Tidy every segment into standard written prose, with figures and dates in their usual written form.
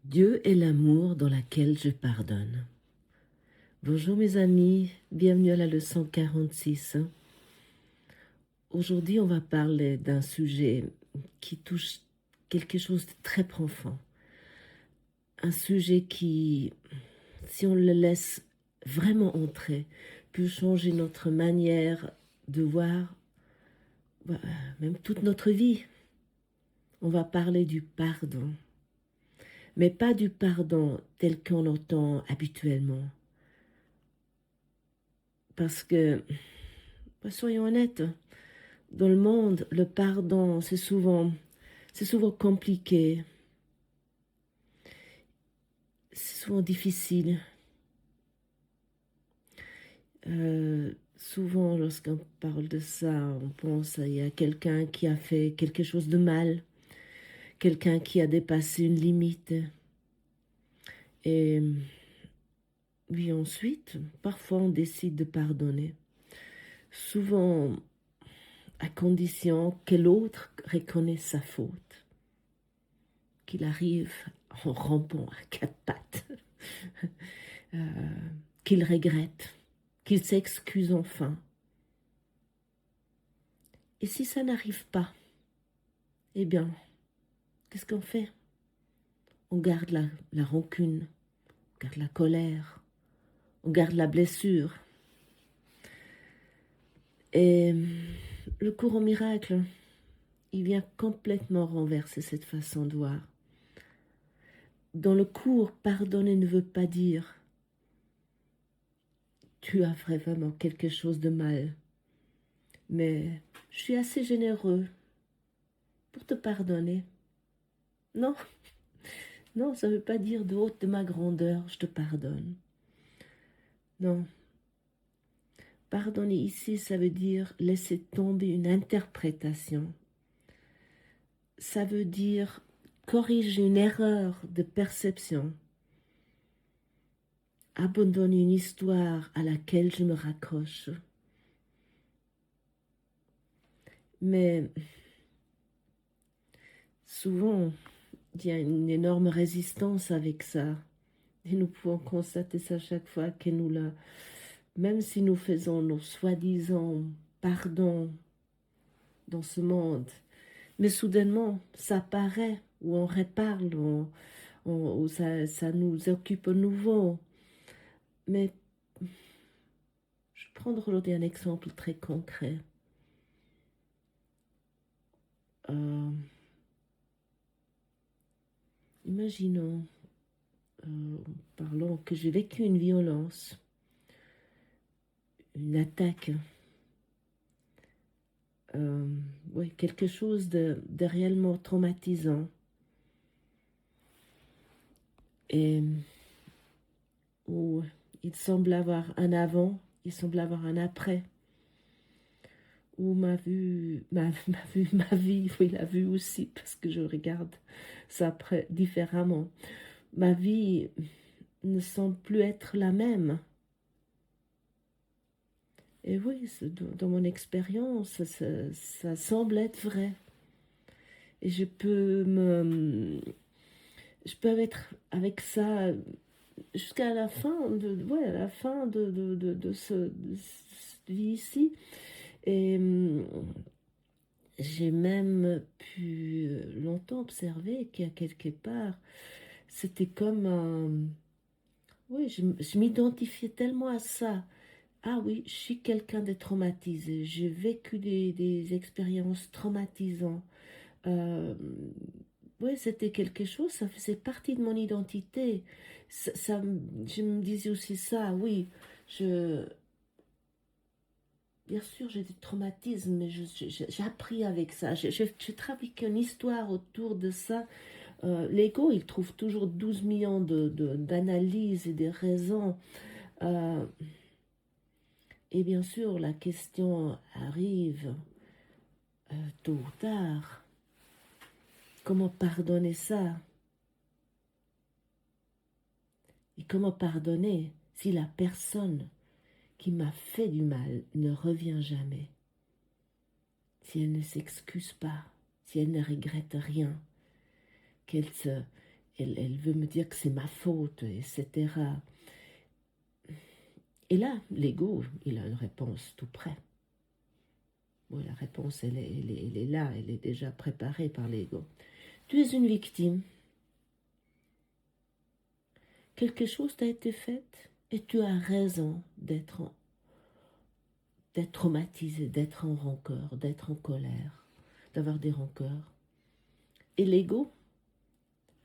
Dieu est l'amour dans laquelle je pardonne. Bonjour mes amis, bienvenue à la leçon 46. Aujourd'hui, on va parler d'un sujet qui touche quelque chose de très profond. Un sujet qui, si on le laisse vraiment entrer, peut changer notre manière de voir même toute notre vie. On va parler du pardon, mais pas du pardon tel qu'on l'entend habituellement. Parce que, soyons honnêtes, dans le monde, le pardon, c'est souvent compliqué, c'est souvent difficile. Souvent, lorsqu'on parle de ça, on pense qu'il y a quelqu'un qui a fait quelque chose de mal, quelqu'un qui a dépassé une limite. Et puis ensuite, parfois on décide de pardonner. Souvent, à condition que l'autre reconnaisse sa faute, qu'il arrive en rampant à quatre pattes, qu'il regrette, qu'il s'excuse enfin. Et si ça n'arrive pas, eh bien, qu'est-ce qu'on fait? On garde la rancune, on garde la colère, on garde la blessure. Et le courant miracle, il vient complètement renverser cette façon de voir. Dans le cours, pardonner ne veut pas dire tu as vraiment quelque chose de mal, mais je suis assez généreux pour te pardonner. Non, non, ça ne veut pas dire de haute de ma grandeur, je te pardonne. Non. Pardonner ici, ça veut dire laisser tomber une interprétation. Ça veut dire corriger une erreur de perception. Abandonner une histoire à laquelle je me raccroche. Mais souvent, il y a une énorme résistance avec ça. Et nous pouvons constater ça chaque fois que même si nous faisons nos soi-disant pardons dans ce monde, mais soudainement, ça paraît, ou on reparle, ou ça nous occupe à nouveau. Mais je vais prendre aujourd'hui un exemple très concret. Imaginons, parlons que j'ai vécu une violence, une attaque, oui, quelque chose de réellement traumatisant. Et où il semble avoir un avant, il semble avoir un après. Où ma vie, oui, la vue aussi, parce que je regarde ça différemment. Ma vie ne semble plus être la même. Et oui, dans mon expérience, ça semble être vrai. Et je peux être avec ça jusqu'à la fin de cette vie ici. Et j'ai même pu longtemps observer qu'à quelque part, c'était comme un... Oui, je m'identifiais tellement à ça. Ah oui, je suis quelqu'un de traumatisé. J'ai vécu des expériences traumatisantes. Oui, c'était quelque chose, ça faisait partie de mon identité. Je me disais aussi ça, oui, bien sûr, j'ai des traumatismes, mais j'ai appris avec ça. J'ai travaillé une histoire autour de ça. L'ego, il trouve toujours 12 millions d'analyses et de raisons. Euh, et bien sûr, la question arrive tôt ou tard. Comment pardonner ça? Et comment pardonner si la personne qui m'a fait du mal ne revient jamais? Si elle ne s'excuse pas, si elle ne regrette rien, qu'elle se... elle veut me dire que c'est ma faute, etc. Et là, l'ego, il a une réponse tout près. Oui, la réponse, elle est là, elle est déjà préparée par l'ego. Tu es une victime. Quelque chose t'a été fait et tu as raison d'être traumatisé, d'être en rancœur, d'être en colère, d'avoir des rancœurs. Et l'ego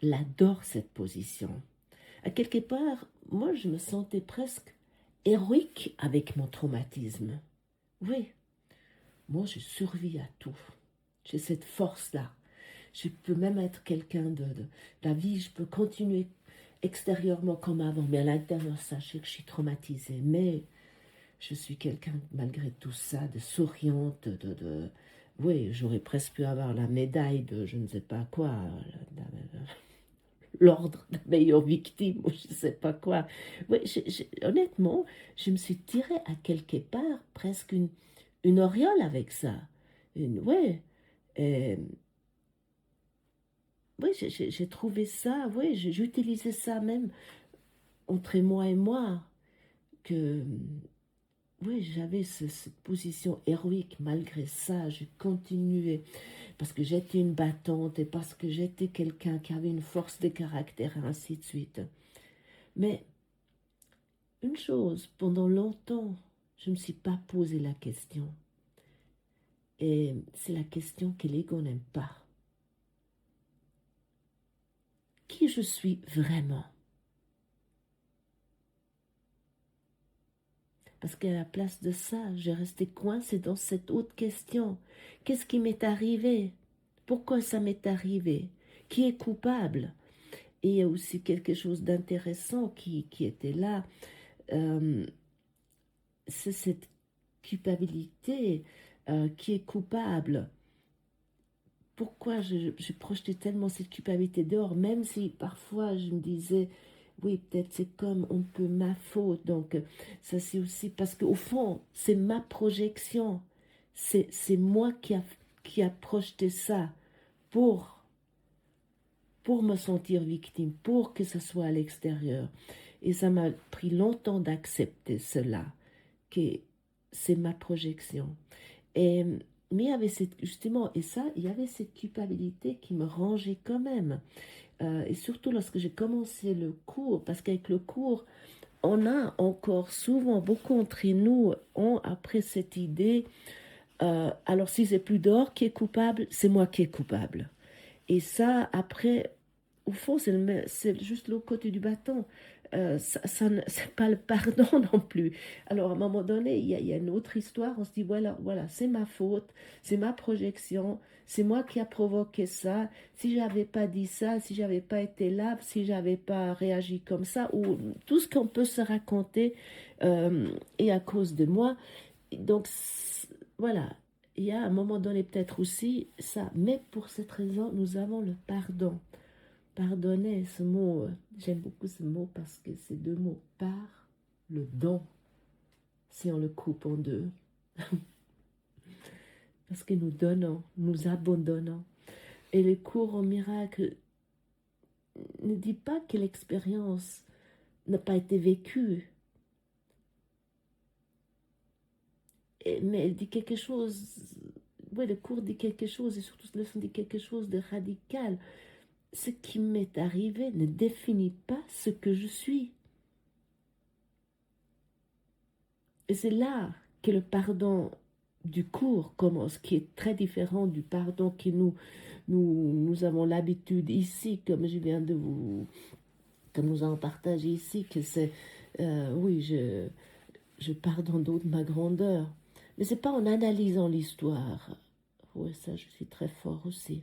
l'adore cette position. À quelque part, moi, je me sentais presque héroïque avec mon traumatisme. Oui, moi, je survis à tout. J'ai cette force-là. Je peux même être quelqu'un de la vie, je peux continuer extérieurement comme avant, mais à l'intérieur, sachez que je suis traumatisée. Mais je suis quelqu'un, malgré tout ça, de souriante, oui, j'aurais presque pu avoir la médaille de je ne sais pas quoi, l'ordre de meilleure victime, ou je ne sais pas quoi. Oui, honnêtement, je me suis tirée à quelque part presque une auréole avec ça. Ouais, oui, j'ai trouvé ça, oui, j'utilisais ça même entre moi et moi, que oui, j'avais cette position héroïque. Malgré ça, je continuais parce que j'étais une battante et parce que j'étais quelqu'un qui avait une force de caractère et ainsi de suite. Mais une chose, pendant longtemps, je ne me suis pas posé la question. Et c'est la question que l'ego n'aime pas. Qui je suis vraiment? Parce qu'à la place de ça, j'ai resté coincée dans cette autre question. Qu'est-ce qui m'est arrivé? Pourquoi ça m'est arrivé? Qui est coupable? Et il y a aussi quelque chose d'intéressant qui était là. C'est cette culpabilité qui est coupable. Pourquoi je projetais tellement cette culpabilité dehors, même si parfois je me disais, oui, peut-être c'est comme un peu ma faute. Donc, ça c'est aussi parce qu'au fond, c'est ma projection. C'est moi qui a projeté ça pour, pour me sentir victime, pour que ce soit à l'extérieur. Et ça m'a pris longtemps d'accepter cela, que c'est ma projection. Et, mais il y avait justement, et ça, il y avait cette culpabilité qui me rangeait quand même. Et surtout lorsque j'ai commencé le cours, parce qu'avec le cours, on a encore souvent, beaucoup d'entre nous ont après cette idée, alors si c'est plus dehors qui est coupable, c'est moi qui est coupable. Et ça, après, au fond, c'est juste l'autre côté du bâton. C'est pas le pardon non plus. Alors, à un moment donné, il y a une autre histoire. On se dit, voilà, c'est ma faute, c'est ma projection, c'est moi qui a provoqué ça. Si j'avais pas dit ça, si j'avais pas été là, si j'avais pas réagi comme ça, ou tout ce qu'on peut se raconter est à cause de moi. Donc, voilà. Il y a à un moment donné peut-être aussi ça. Mais pour cette raison, nous avons le pardon. Pardonner, ce mot, j'aime beaucoup ce mot parce que c'est deux mots. Par le don, si on le coupe en deux. Parce que nous donnons, nous abandonnons. Et le cours au miracle ne dit pas que l'expérience n'a pas été vécue. Mais elle dit quelque chose, oui, le cours dit quelque chose, et surtout le leçon dit quelque chose de radical. Ce qui m'est arrivé ne définit pas ce que je suis. Et c'est là que le pardon du cours commence, qui est très différent du pardon que nous avons l'habitude ici, comme je viens de vous, comme nous avons partagé ici, que c'est, oui, je pardonne d'autres ma grandeur. Mais c'est pas en analysant l'histoire. Oui, ça, je suis très fort aussi.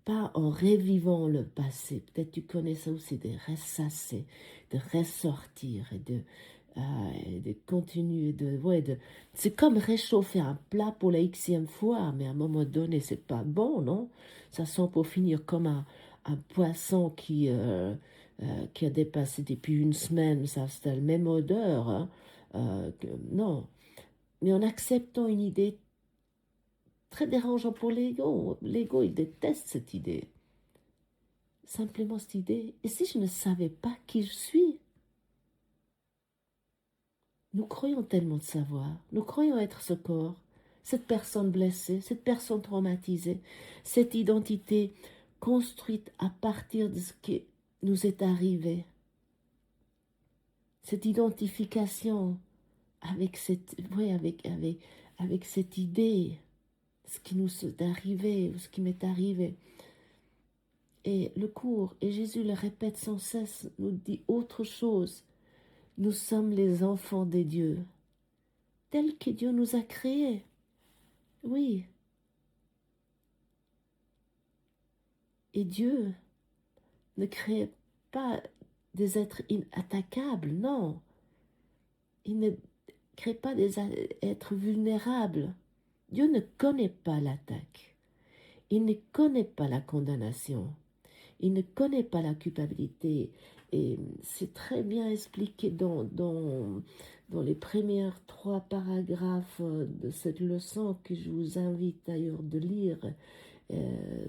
Pas en révivant le passé. Peut-être tu connais ça aussi, de ressasser, de ressortir et de continuer c'est comme réchauffer un plat pour la xème fois, mais à un moment donné, c'est pas bon, non? Ça sent pour finir comme un poisson qui a dépassé depuis une semaine, ça c'est la même odeur, hein? Non. Mais en acceptant une idée très dérangeante pour l'ego, l'ego il déteste cette idée. simplement cette idée, et si je ne savais pas qui je suis? Nous croyons tellement de savoir, nous croyons être ce corps, cette personne blessée, cette personne traumatisée, cette identité construite à partir de ce qui nous est arrivé, cette identification avec cette, ouais, avec cette idée, ce qui nous est arrivé, ce qui m'est arrivé. Et le cours, et Jésus le répète sans cesse, nous dit autre chose. Nous sommes les enfants des dieux, tels que Dieu nous a créés. Oui. Et Dieu ne crée pas des êtres inattaquables, non. Il ne crée pas des êtres vulnérables. Dieu ne connaît pas l'attaque. Il ne connaît pas la condamnation. Il ne connaît pas la culpabilité. Et c'est très bien expliqué dans les premiers 3 paragraphes de cette leçon que je vous invite d'ailleurs de lire.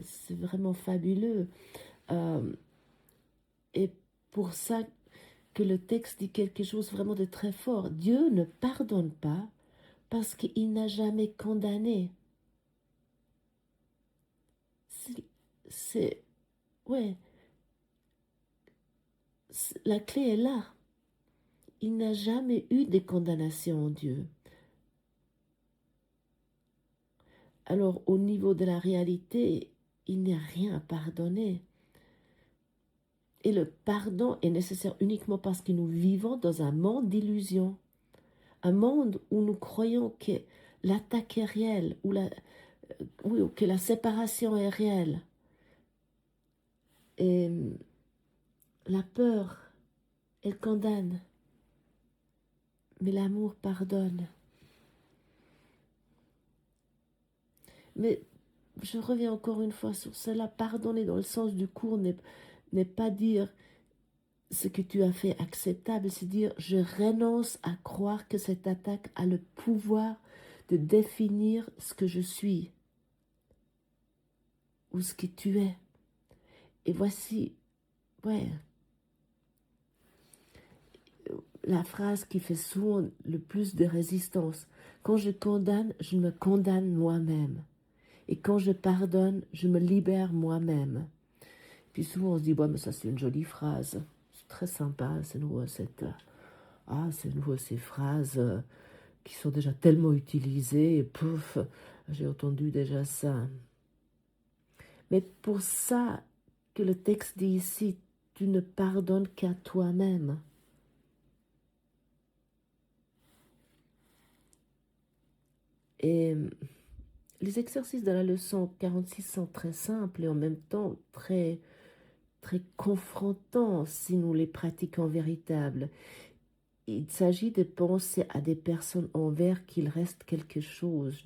C'est vraiment fabuleux. Et pour ça que le texte dit quelque chose vraiment de très fort. Dieu ne pardonne pas parce qu'il n'a jamais condamné. C'est ouais, la clé est là. Il n'a jamais eu de condamnation en Dieu. Alors, au niveau de la réalité, il n'y a rien à pardonner. Et le pardon est nécessaire uniquement parce que nous vivons dans un monde d'illusions. Un monde où nous croyons que l'attaque est réelle, ou que la séparation est réelle. Et la peur, elle condamne, mais l'amour pardonne. Mais je reviens encore une fois sur cela. Pardonner dans le sens du cours n'est pas dire ce que tu as fait acceptable, c'est dire je renonce à croire que cette attaque a le pouvoir de définir ce que je suis ou ce que tu es. Et voici, ouais, la phrase qui fait souvent le plus de résistance. Quand je condamne, je me condamne moi-même. Et quand je pardonne, je me libère moi-même. Puis souvent on se dit, bon, mais ça c'est une jolie phrase. C'est très sympa, c'est nouveau c'est nouveau ces phrases qui sont déjà tellement utilisées. Et pouf, j'ai entendu déjà ça. Mais pour ça que le texte dit ici, tu ne pardonnes qu'à toi-même. Et les exercices de la leçon 46 sont très simples et en même temps très, très confrontants si nous les pratiquons véritables. Il s'agit de penser à des personnes envers qu'il reste quelque chose,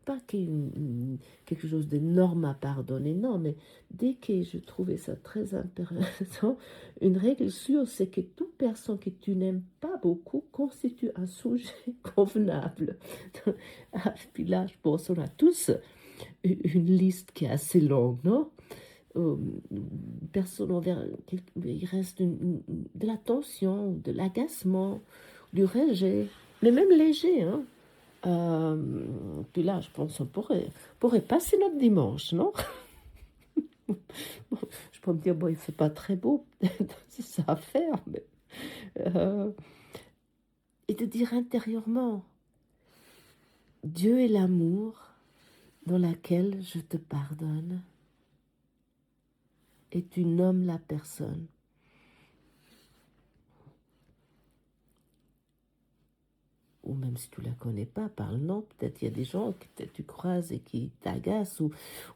pas quelque chose d'énorme à pardonner, non, mais dès que je trouvais ça très intéressant, une règle sûre, c'est que toute personne que tu n'aimes pas beaucoup constitue un sujet convenable. Puis là, je pense qu'on a tous une liste qui est assez longue, non? Personne envers, il reste de la tension, de l'agacement, du rejet, mais même léger. Hein. Puis là, je pense qu'on pourrait passer notre dimanche, non? Je peux me dire, bon, il ne fait pas très beau, c'est ça à faire, mais, et de dire intérieurement, Dieu est l'amour dans laquelle je te pardonne, et tu nommes la personne. Ou même si tu ne la connais pas, parle-non, peut-être il y a des gens que tu croises et qui t'agacent,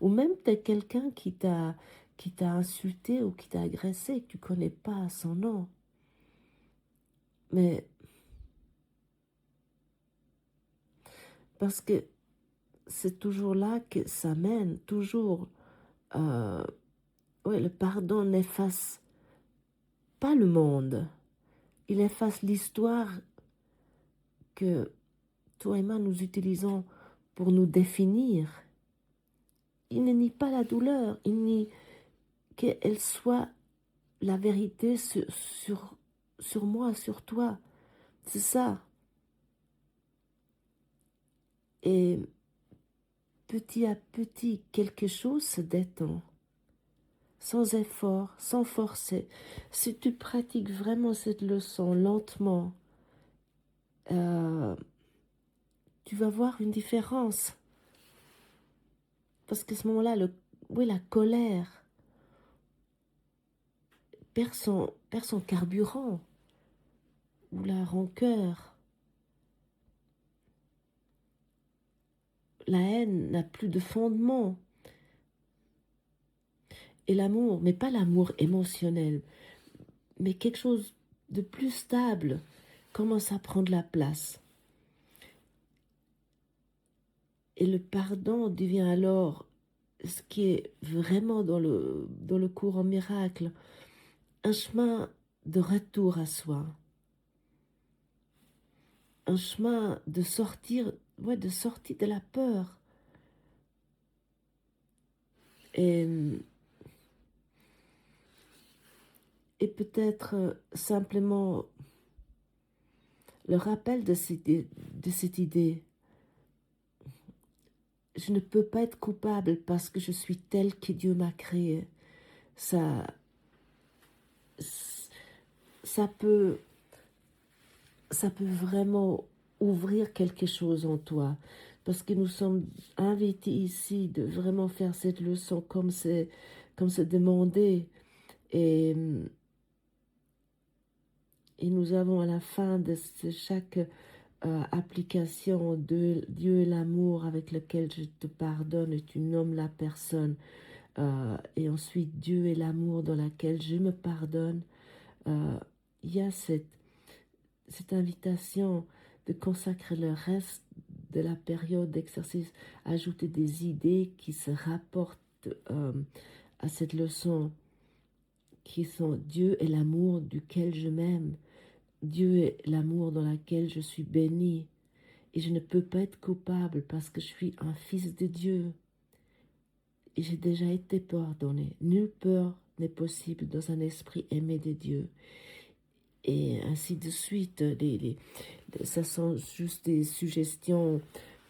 ou même peut-être quelqu'un qui t'a insulté ou qui t'a agressé et que tu ne connais pas son nom. Mais parce que c'est toujours là que ça mène, toujours. Le pardon n'efface pas le monde, il efface l'histoire que toi et moi nous utilisons pour nous définir. Il ne nie pas la douleur, il nie qu'elle soit la vérité sur moi, sur toi. C'est ça. Et petit à petit, quelque chose se détend, sans effort, sans forcer. Si tu pratiques vraiment cette leçon lentement, tu vas voir une différence. Parce qu'à ce moment-là, oui, la colère perd son carburant, ou la rancœur. La haine n'a plus de fondement. Et l'amour, mais pas l'amour émotionnel, mais quelque chose de plus stable, commence à prendre la place. Et le pardon devient alors ce qui est vraiment dans le courant miracle, un chemin de retour à soi, un chemin de sortir, de sortie de la peur. Et peut-être simplement le rappel de cette idée. Je ne peux pas être coupable parce que je suis telle que Dieu m'a créée. Ça peut vraiment ouvrir quelque chose en toi. Parce que nous sommes invités ici de vraiment faire cette leçon comme c'est demandé. Et nous avons à la fin de chaque application de Dieu est l'amour avec lequel je te pardonne et tu nommes la personne. Et ensuite, Dieu est l'amour dans laquelle je me pardonne. Il y a cette invitation de consacrer le reste de la période d'exercice, ajouter des idées qui se rapportent à cette leçon, qui sont Dieu est l'amour duquel je m'aime, Dieu est l'amour dans lequel je suis bénie, et je ne peux pas être coupable parce que je suis un fils de Dieu. Et j'ai déjà été pardonné. Nulle peur n'est possible dans un esprit aimé de Dieu. Et ainsi de suite. Ça sont juste des suggestions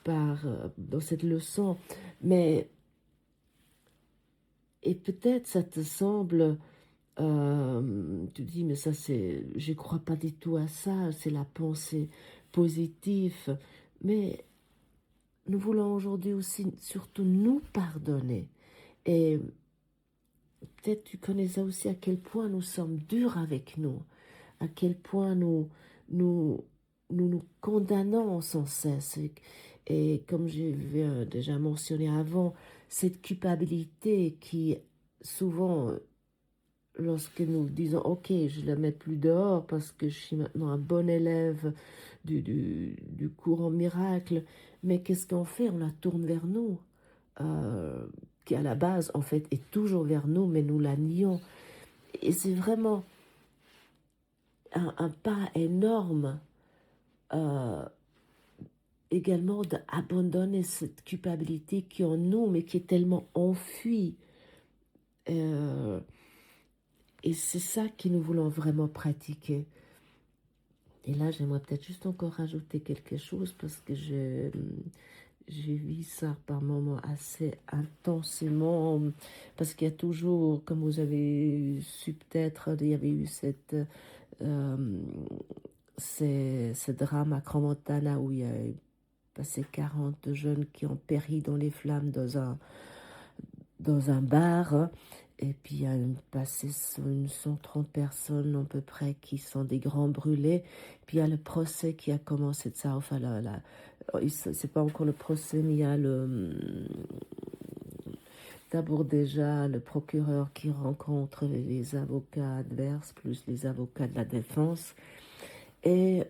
dans cette leçon. Et peut-être ça te semble, tu dis, mais ça je ne crois pas du tout à ça, c'est la pensée positive. Mais nous voulons aujourd'hui aussi surtout nous pardonner. Et peut-être tu connais ça aussi, à quel point nous sommes durs avec nous, à quel point nous condamnons sans cesse. Et comme j'ai déjà mentionné avant, cette culpabilité qui souvent, lorsque nous disons « Ok, je ne la mets plus dehors parce que je suis maintenant un bon élève du courant miracle », mais qu'est-ce qu'on fait? On la tourne vers nous. Qui à la base, en fait, est toujours vers nous, mais nous la nions. Et c'est vraiment un pas énorme également d'abandonner cette culpabilité qui est en nous, mais qui est tellement enfuie. Et c'est ça que nous voulons vraiment pratiquer. Et là, j'aimerais peut-être juste encore rajouter quelque chose parce que j'ai vu ça par moments assez intensément, parce qu'il y a toujours, comme vous avez su peut-être, il y avait eu ce drame à Crans-Montana où il y a passé 40 jeunes qui ont péri dans les flammes dans un bar. Et puis il y a passé une 130 personnes à peu près qui sont des grands brûlés. Puis il y a le procès qui a commencé de ça. Enfin, c'est pas encore le procès, mais il y a d'abord déjà le procureur qui rencontre les avocats adverses plus les avocats de la défense. Et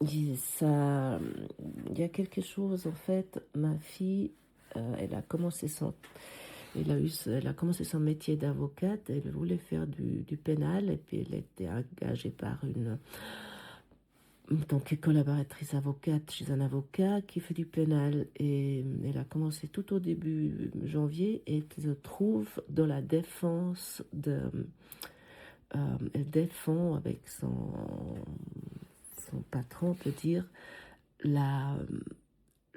il y a quelque chose, en fait, ma fille, elle a commencé son métier d'avocate, elle voulait faire du pénal, et puis elle était engagée par en tant que collaboratrice avocate chez un avocat qui fait du pénal. Et elle a commencé tout au début janvier et elle se trouve dans la défense de... elle défend avec son patron, on peut dire, la,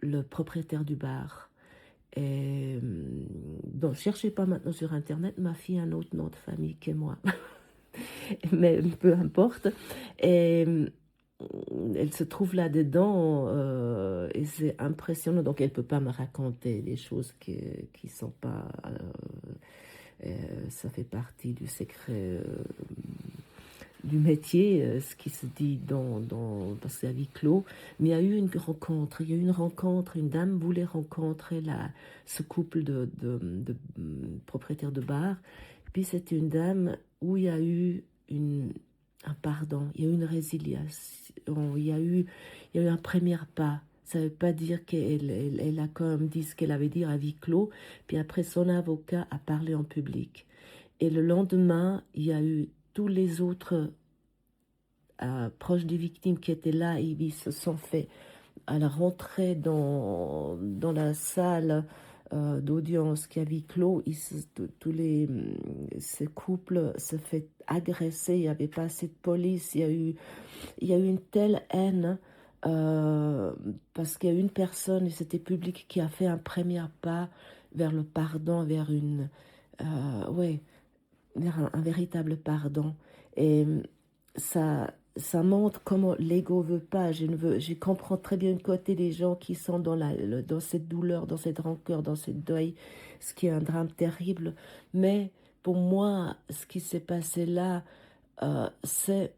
le propriétaire du bar. Et donc, cherchez pas maintenant sur Internet, ma fille a un autre nom de famille que moi. Mais peu importe. Et elle se trouve là-dedans et c'est impressionnant. Donc, elle ne peut pas me raconter des choses qui sont pas... ça fait partie du secret du métier, ce qui se dit dans sa vie clos. Mais il y a eu une rencontre. Il y a eu une rencontre. Une dame voulait rencontrer ce couple de propriétaires de bar. Puis c'était une dame où il y a eu un pardon, il y a eu une résiliation, il y a eu un premier pas. Ça ne veut pas dire elle a quand même dit ce qu'elle avait dit à huis clos. Puis après, son avocat a parlé en public. Et le lendemain, il y a eu tous les autres proches des victimes qui étaient là et ils se sont fait à la rentrée dans la salle d'audience qui a huis clos, tous ces couples se fait agresser, il n'y avait pas assez de police, il y a eu une telle haine parce qu'il y a une personne, et c'était public, qui a fait un premier pas vers le pardon, ouais, vers un véritable pardon. Et ça montre comment l'ego veut pas. Je comprends très bien le côté des gens qui sont dans cette douleur, dans cette rancœur, dans cette deuil, ce qui est un drame terrible. Mais pour moi, ce qui s'est passé là, c'est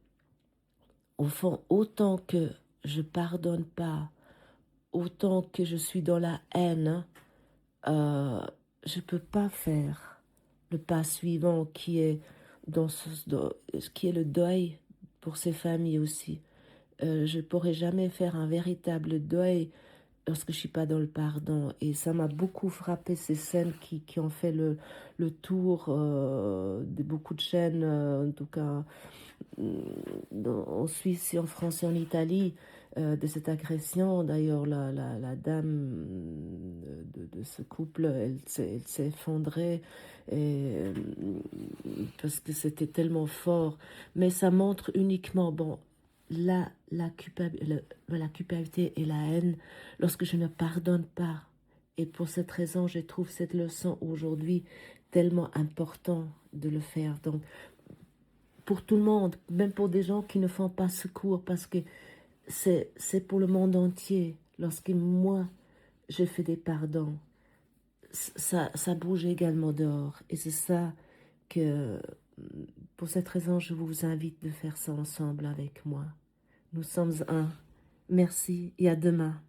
au fond, autant que je pardonne pas, autant que je suis dans la haine, je peux pas faire le pas suivant qui est le deuil pour ces familles aussi. Je pourrais jamais faire un véritable deuil lorsque je suis pas dans le pardon. Et ça m'a beaucoup frappé, ces scènes qui ont fait le tour de beaucoup de chaînes, en tout cas en Suisse, et en France et en Italie, de cette agression. D'ailleurs, la dame de ce couple, elle s'est effondrée parce que c'était tellement fort. Mais ça montre uniquement, bon, la culpabilité et la haine lorsque je ne pardonne pas. Et pour cette raison, je trouve cette leçon aujourd'hui tellement important de le faire. Donc, pour tout le monde, même pour des gens qui ne font pas secours, parce que c'est pour le monde entier. Lorsque moi, je fais des pardons, ça bouge également dehors. Et c'est ça que, pour cette raison, je vous invite de faire ça ensemble avec moi. Nous sommes un. Merci et à demain.